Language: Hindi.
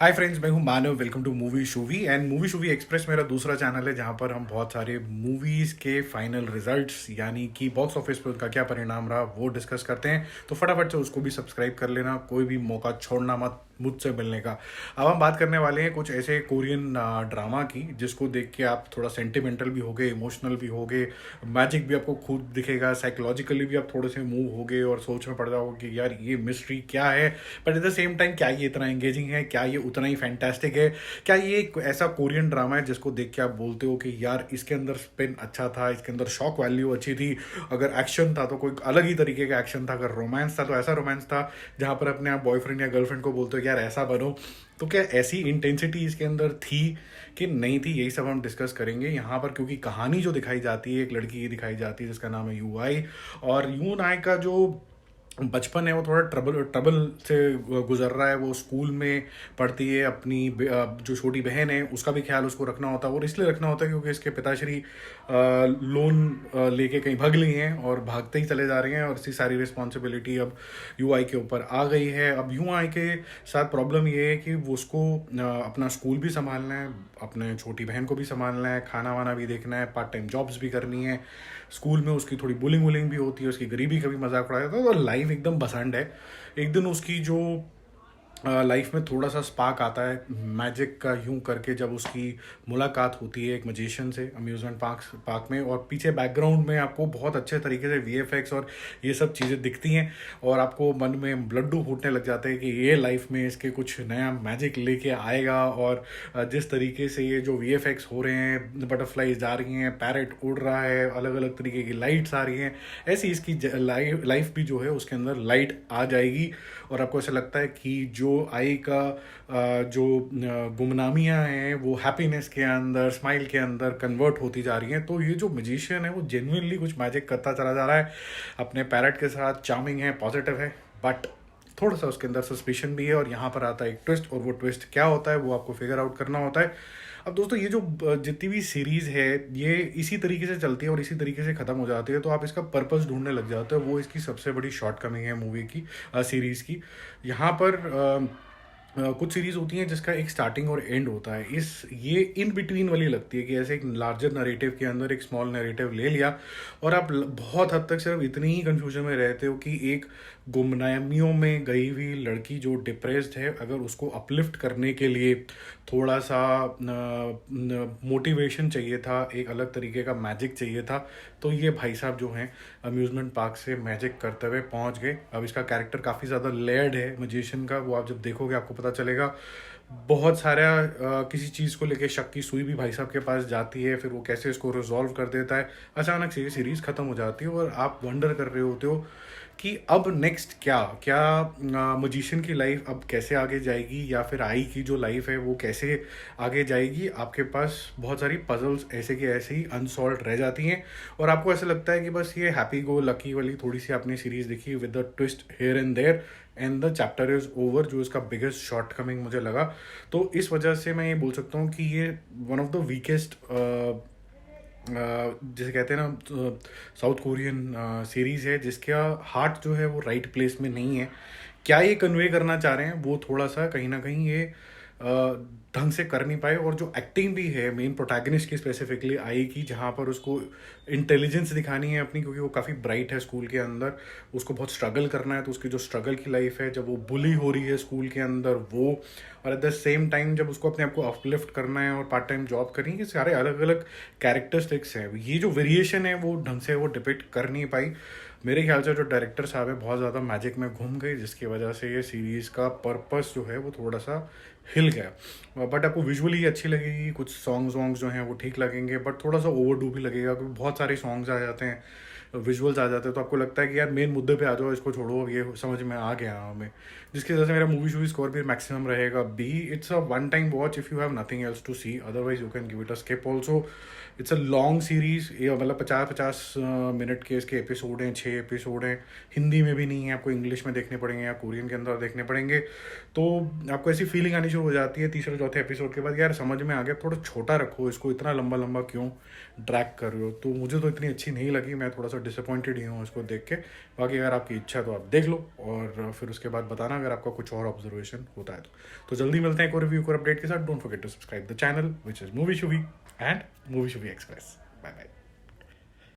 हाय फ्रेंड्स, मैं हूं Manav. Welcome to Movie Shoovy and Movie Shoovy Express मेरा दूसरा चैनल है जहां पर हम बहुत सारे मूवीज़ के फाइनल रिजल्ट्स यानी कि बॉक्स ऑफिस पे उनका क्या परिणाम रहा वो डिस्कस करते हैं। तो फटाफट से उसको भी सब्सक्राइब कर लेना, कोई भी मौका छोड़ना मत मुझसे मिलने का। अब हम बात करने वाले हैं कुछ ऐसे कोरियन ड्रामा की जिसको देख के आप थोड़ा सेंटिमेंटल भी होगे, इमोशनल भी होगे, मैजिक भी आपको खुद दिखेगा, साइकोलॉजिकली भी आप थोड़े से मूव होगे और सोच में पड़ जाओगे कि यार ये मिस्ट्री क्या है, but at the same time क्या ये इतना एंगेजिंग है, क्या ये उतना ही फैंटास्टिक है, क्या ये एक ऐसा कोरियन ड्रामा है जिसको देख के आप बोलते हो कि यार इसके अंदर स्पिन अच्छा था, इसके अंदर शॉक वैल्यू अच्छी थी, अगर एक्शन था तो कोई अलग ही तरीके का एक्शन था, अगर रोमांस था तो ऐसा रोमांस था जहां पर अपने आप बॉयफ्रेंड या गर्लफ्रेंड को बोलते हो कि यार ऐसा बनो। तो क्या ऐसी इंटेंसिटी इसके अंदर थी कि नहीं थी, यही सब हम डिस्कस करेंगे यहाँ पर। क्योंकि कहानी जो दिखाई जाती है एक लड़की की दिखाई जाती है जिसका नाम है यूआई, और यून आई का जो बचपन है वो थोड़ा ट्रबल ट्रबल से गुजर रहा है। वो स्कूल में पढ़ती है, अपनी जो छोटी बहन है उसका भी ख्याल उसको रखना होता है, और इसलिए रखना होता है क्योंकि इसके पिताश्री लोन लेके कहीं भाग ली हैं और भागते ही चले जा रहे हैं, और इसकी सारी रिस्पॉन्सिबिलिटी अब यूआई के ऊपर आ गई है। अब यूआई के साथ प्रॉब्लम ये है कि वो उसको अपना स्कूल भी संभालना है, अपने छोटी बहन को भी संभालना है, खाना वाना भी देखना है, पार्ट टाइम जॉब्स भी करनी है, स्कूल में उसकी थोड़ी बुलिंग वुलिंग भी होती है, उसकी गरीबी का भी मजाक उड़ाया जाता है। तो लाइफ एकदम बसंड है। एक दिन उसकी जो लाइफ में थोड़ा सा स्पार्क आता है मैजिक का, यूं करके जब उसकी मुलाकात होती है एक मजिशियन से अम्यूजमेंट पार्क में, और पीछे बैकग्राउंड में आपको बहुत अच्छे तरीके से वीएफएक्स और ये सब चीज़ें दिखती हैं, और आपको मन में ब्लड्डू फूटने लग जाते हैं कि ये लाइफ में इसके कुछ नया मैजिक लेके आएगा। और जिस तरीके से ये जो वीएफएक्स हो रहे हैं, बटरफ्लाईज जा रही हैं, पैरेट उड़ रहा है, अलग अलग तरीके की लाइट्स आ रही हैं, ऐसी इसकी लाइफ भी जो है उसके अंदर लाइट आ जाएगी। और आपको ऐसा लगता है कि जो आई का जो गुमनामियां हैं वो हैप्पीनेस के अंदर, स्माइल के अंदर कन्वर्ट होती जा रही हैं। तो ये जो म्यूजिशियन है वो जेन्युइनली कुछ मैजिक करता चला जा रहा है अपने पैरट के साथ। चार्मिंग है, पॉजिटिव है, बट थोड़ा सा उसके अंदर सस्पिशन भी है। और यहाँ पर आता है एक ट्विस्ट, और वो ट्विस्ट क्या होता है वो आपको फिगर आउट करना होता है। अब दोस्तों ये जो जितनी भी सीरीज़ है ये इसी तरीके से चलती है और इसी तरीके से ख़त्म हो जाती है, तो आप इसका पर्पस ढूंढने लग जाते हो। वो इसकी सबसे बड़ी शॉर्टकमिंग है मूवी की, सीरीज़ की। यहाँ पर कुछ सीरीज होती हैं जिसका एक स्टार्टिंग और एंड होता है, ये इन बिटवीन वाली लगती है कि ऐसे एक लार्जर नरेटिव के अंदर एक स्मॉल नरेटिव ले लिया, और आप बहुत हद तक सिर्फ इतनी ही कंफ्यूजन में रहते हो कि एक गुमनामियों में गई हुई लड़की जो डिप्रेस्ड है, अगर उसको अपलिफ्ट करने के लिए थोड़ा सा मोटिवेशन चाहिए था, एक अलग तरीके का मैजिक चाहिए था, तो ये भाई साहब जो हैं अम्यूज़मेंट पार्क से मैजिक करते हुए पहुंच गए। अब इसका कैरेक्टर काफ़ी ज़्यादा लेयर्ड है मजिशियन का, वो आप जब देखोगे आपको पता चलेगा। बहुत सारा किसी चीज़ को लेके शक की सुई भी भाई साहब के पास जाती है, फिर वो कैसे इसको रिजॉल्व कर देता है। अचानक से ये सीरीज़ ख़त्म हो जाती है और आप वंडर कर रहे होते हो कि अब नेक्स्ट क्या क्या मजिशियन की लाइफ अब कैसे आगे जाएगी, या फिर आई की जो लाइफ है वो कैसे आगे जाएगी। आपके पास बहुत सारी पजल्स ऐसे की ऐसे ही अनसॉल्व रह जाती हैं, और आपको ऐसा लगता है कि बस ये हैप्पी गो लकी वाली थोड़ी सी आपने सीरीज़ देखी with the twist here and there and the chapter is over, जो इसका बिगेस्ट शॉर्ट कमिंग मुझे लगा। तो इस वजह से मैं ये बोल सकता हूँ कि ये वन ऑफ द वीकेस्ट जैसे कहते हैं ना साउथ कोरियन सीरीज़ है जिसका हार्ट जो है वो राइट प्लेस में नहीं है। क्या ये कन्वे करना चाह रहे हैं वो थोड़ा सा कहीं ना कहीं ये ढंग से कर नहीं पाए। और जो एक्टिंग भी है मेन प्रोटैगनिस्ट की स्पेसिफिकली आई की, जहाँ पर उसको इंटेलिजेंस दिखानी है अपनी, क्योंकि वो काफ़ी ब्राइट है स्कूल के अंदर, उसको बहुत स्ट्रगल करना है, तो उसकी जो स्ट्रगल की लाइफ है जब वो बुली हो रही है स्कूल के अंदर वो, और एट द सेम टाइम जब उसको अपने आप को अपलिफ्ट करना है और पार्ट टाइम जॉब करनी है, ये सारे अलग अलग कैरेक्टरिस्टिक्स हैं। ये जो वेरिएशन है वो ढंग से वो डिपिक्ट कर नहीं पाई। मेरे ख्याल से जो डायरेक्टर साहब है बहुत ज़्यादा मैजिक में घूम गई, जिसकी वजह से ये सीरीज़ का पर्पस जो है वो थोड़ा सा हिल गया। बट आपको विजुअली अच्छी लगेगी, कुछ सॉन्ग्स जो हैं वो ठीक लगेंगे, बट थोड़ा सा ओवरडू भी लगेगा क्योंकि बहुत सारे सॉन्ग्स आ जाते हैं, विजुअल्स आ जाते हैं, तो आपको लगता है कि यार मेन मुद्दे पे आ जाओ, इसको छोड़ो, ये समझ में आ गया हमें। जिसकी वजह से मेरा मूवी शूवी स्कोर भी मैक्सिमम रहेगा B. It's a one time watch if you have nothing else to see, otherwise you can give it a skip also. It's a long series, ये मतलब 50-50 मिनट के इसके एपिसोड हैं, 6 एपिसोड हैं। हिंदी में भी नहीं है, आपको इंग्लिश में देखने पड़ेंगे या कोरियन के अंदर देखने पड़ेंगे। तो आपको ऐसी फीलिंग आनी शुरू हो जाती है तीसरे चौथे एपिसोड के बाद, यार समझ में आ गया, थोड़ा छोटा रखो इसको, इतना लंबा लंबा क्यों ड्रैग कर रहे हो। तो मुझे तो इतनी अच्छी नहीं लगी, मैं थोड़ा सा डिसअपॉइंटेड ही हूँ उसको देख के। बाकी अगर आपकी इच्छा है तो आप देख लो और फिर उसके बाद बताना अगर आपका कुछ और ऑब्जर्वेशन होता है तो जल्दी मिलते हैं एक और रिव्यू और अपडेट के साथ। Don't forget to subscribe the channel which is Movie Shoovy and Movie Shoovy Express. Bye bye.